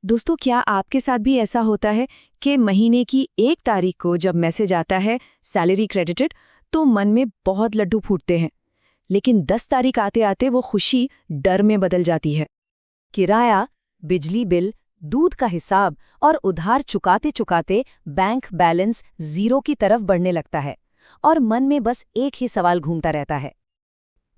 दोस्तों, क्या आपके साथ भी ऐसा होता है कि महीने की 1 तारीख को जब मैसेज आता है सैलरी क्रेडिटेड, तो मन में बहुत लड्डू फूटते हैं, लेकिन 10 तारीख आते आते वो खुशी डर में बदल जाती है। किराया, बिजली बिल, दूध का हिसाब और उधार चुकाते चुकाते बैंक बैलेंस जीरो की तरफ बढ़ने लगता है और मन में बस एक ही सवाल घूमता रहता है।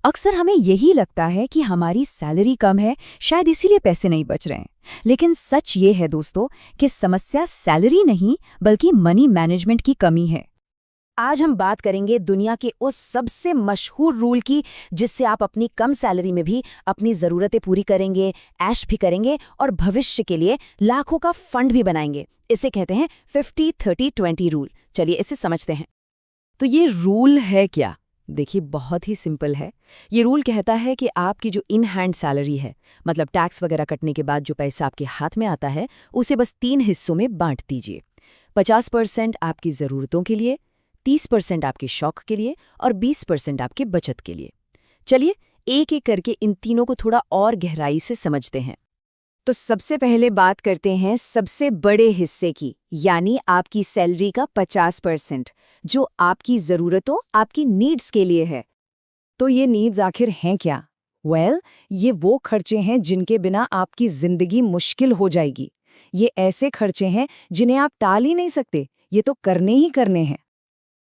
अक्सर हमें यही लगता है कि हमारी सैलरी कम है, शायद इसीलिए पैसे नहीं बच रहे हैं। लेकिन सच ये है दोस्तों कि समस्या सैलरी नहीं बल्कि मनी मैनेजमेंट की कमी है। आज हम बात करेंगे दुनिया के उस सबसे मशहूर रूल की जिससे आप अपनी कम सैलरी में भी अपनी ज़रूरतें पूरी करेंगे, ऐश भी करेंगे और भविष्य के लिए लाखों का फंड भी बनाएंगे। इसे कहते हैं 50-30-20 रूल। चलिए इसे समझते हैं। तो ये रूल है क्या? देखिए, बहुत ही सिंपल है। ये रूल कहता है कि आपकी जो इन हैंड सैलरी है, मतलब टैक्स वगैरह कटने के बाद जो पैसा आपके हाथ में आता है, उसे बस 3 हिस्सों में बांट दीजिए। 50% आपकी ज़रूरतों के लिए, 30% आपके शौक के लिए और 20% आपके बचत के लिए। चलिए एक एक करके इन तीनों को थोड़ा और गहराई से समझते हैं। तो सबसे पहले बात करते हैं सबसे बड़े हिस्से की, यानी आपकी सैलरी का 50%, जो आपकी ज़रूरतों, आपकी नीड्स के लिए है। तो ये नीड्स आखिर हैं क्या? ये वो खर्चे हैं जिनके बिना आपकी ज़िंदगी मुश्किल हो जाएगी। ये ऐसे खर्चे हैं जिन्हें आप टाल ही नहीं सकते, ये तो करने ही करने हैं।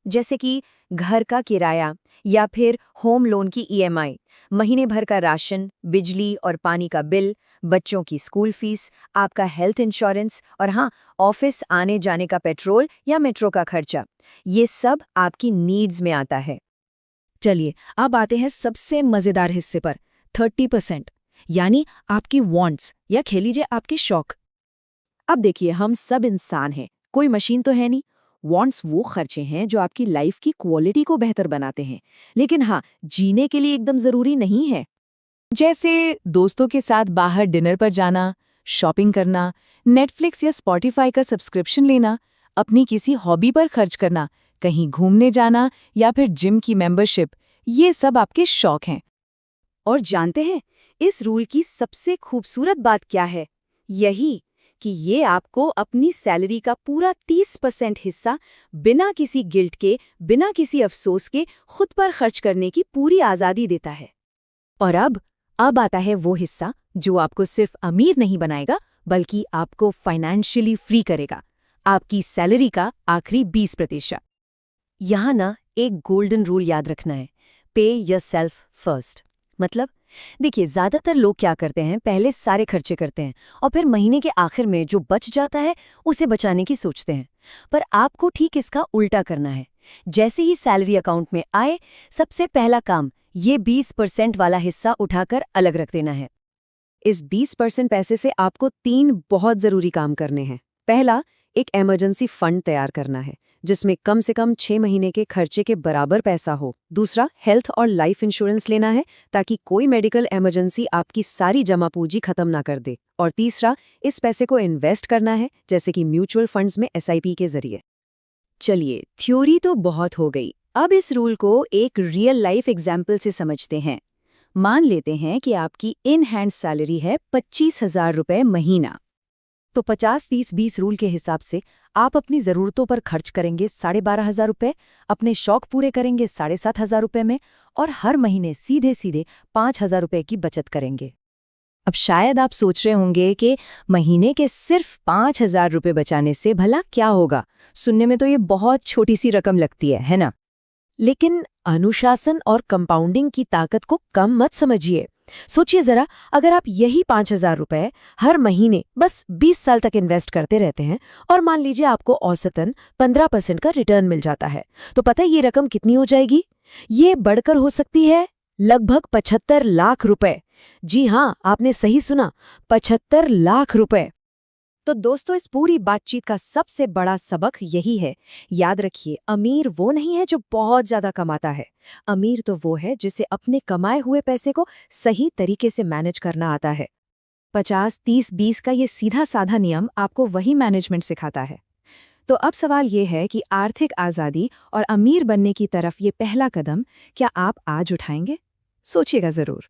जैसे कि घर का किराया या फिर होम लोन की ईएमआई, महीने भर का राशन, बिजली और पानी का बिल, बच्चों की स्कूल फीस, आपका हेल्थ इंश्योरेंस और हाँ, ऑफिस आने जाने का पेट्रोल या मेट्रो का खर्चा। ये सब आपकी नीड्स में आता है। चलिए अब आते हैं सबसे मज़ेदार हिस्से पर, 30%, यानी आपकी वांट्स या कह लीजिए आपके शौक। अब देखिए, हम सब इंसान हैं, कोई मशीन तो है नहीं। वांट्स वो खर्चे हैं जो आपकी लाइफ की क्वालिटी को बेहतर बनाते हैं, लेकिन हाँ, जीने के लिए एकदम जरूरी नहीं है। जैसे दोस्तों के साथ बाहर डिनर पर जाना, शॉपिंग करना, नेटफ्लिक्स या स्पॉटिफाई का सब्सक्रिप्शन लेना, अपनी किसी हॉबी पर खर्च करना, कहीं घूमने जाना या फिर जिम की मेंबरशिप, ये सब आपके शौक हैं। और जानते हैं इस रूल की सबसे खूबसूरत बात क्या है? यही कि ये आपको अपनी सैलरी का पूरा 30% हिस्सा बिना किसी गिल्ट के, बिना किसी अफसोस के खुद पर खर्च करने की पूरी आज़ादी देता है। और अब आता है वो हिस्सा जो आपको सिर्फ अमीर नहीं बनाएगा बल्कि आपको फाइनेंशियली फ्री करेगा, आपकी सैलरी का आखिरी 20%। यहाँ ना एक गोल्डन रूल याद रखना है, पे योरसेल्फ फर्स्ट। मतलब देखिए, ज़्यादातर लोग क्या करते हैं, पहले सारे खर्चे करते हैं और फिर महीने के आखिर में जो बच जाता है उसे बचाने की सोचते हैं। पर आपको ठीक इसका उल्टा करना है। जैसे ही सैलरी अकाउंट में आए, सबसे पहला काम ये 20% वाला हिस्सा उठाकर अलग रख देना है। इस 20% पैसे से आपको 3 बहुत ज़रूरी काम करने हैं। पहला, एक इमरजेंसी फंड तैयार करना है जिसमें कम से कम 6 महीने के खर्चे के बराबर पैसा हो। दूसरा, हेल्थ और लाइफ इंश्योरेंस लेना है ताकि कोई मेडिकल इमरजेंसी आपकी सारी जमा पूंजी खत्म ना कर दे। और तीसरा, इस पैसे को इन्वेस्ट करना है, जैसे कि म्यूचुअल फंड्स में SIP के जरिए। चलिए, थ्योरी तो बहुत हो गई, अब इस रूल को एक रियल लाइफ एग्जाम्पल से समझते हैं। मान लेते हैं कि आपकी इन हैंड सैलरी है 25,000 रुपये महीना। तो 50-30-20 रूल के हिसाब से आप अपनी ज़रूरतों पर खर्च करेंगे 12,500 रुपये, अपने शौक पूरे करेंगे 7,500 रुपये में, और हर महीने सीधे सीधे 5,000 रुपये की बचत करेंगे। अब शायद आप सोच रहे होंगे कि महीने के सिर्फ 5,000 रुपये बचाने से भला क्या होगा? सुनने में तो ये बहुत छोटी सी रकम लगती है ना? लेकिन अनुशासन और कंपाउंडिंग की ताकत को कम मत समझिए। सोचिए जरा, अगर आप यही 5,000 रुपये हर महीने बस 20 साल तक इन्वेस्ट करते रहते हैं और मान लीजिए आपको औसतन 15% का रिटर्न मिल जाता है, तो पता है ये रकम कितनी हो जाएगी? ये बढ़कर हो सकती है लगभग 75 लाख रुपए। जी हाँ, आपने सही सुना, 75 लाख रुपए। तो दोस्तों, इस पूरी बातचीत का सबसे बड़ा सबक यही है। याद रखिए, अमीर वो नहीं है जो बहुत ज्यादा कमाता है। अमीर तो वो है जिसे अपने कमाए हुए पैसे को सही तरीके से मैनेज करना आता है। 50-30-20 का ये सीधा साधा नियम आपको वही मैनेजमेंट सिखाता है। तो अब सवाल ये है कि आर्थिक आज़ादी और अमीर बनने की तरफ ये पहला कदम क्या आप आज उठाएंगे? सोचिएगा जरूर।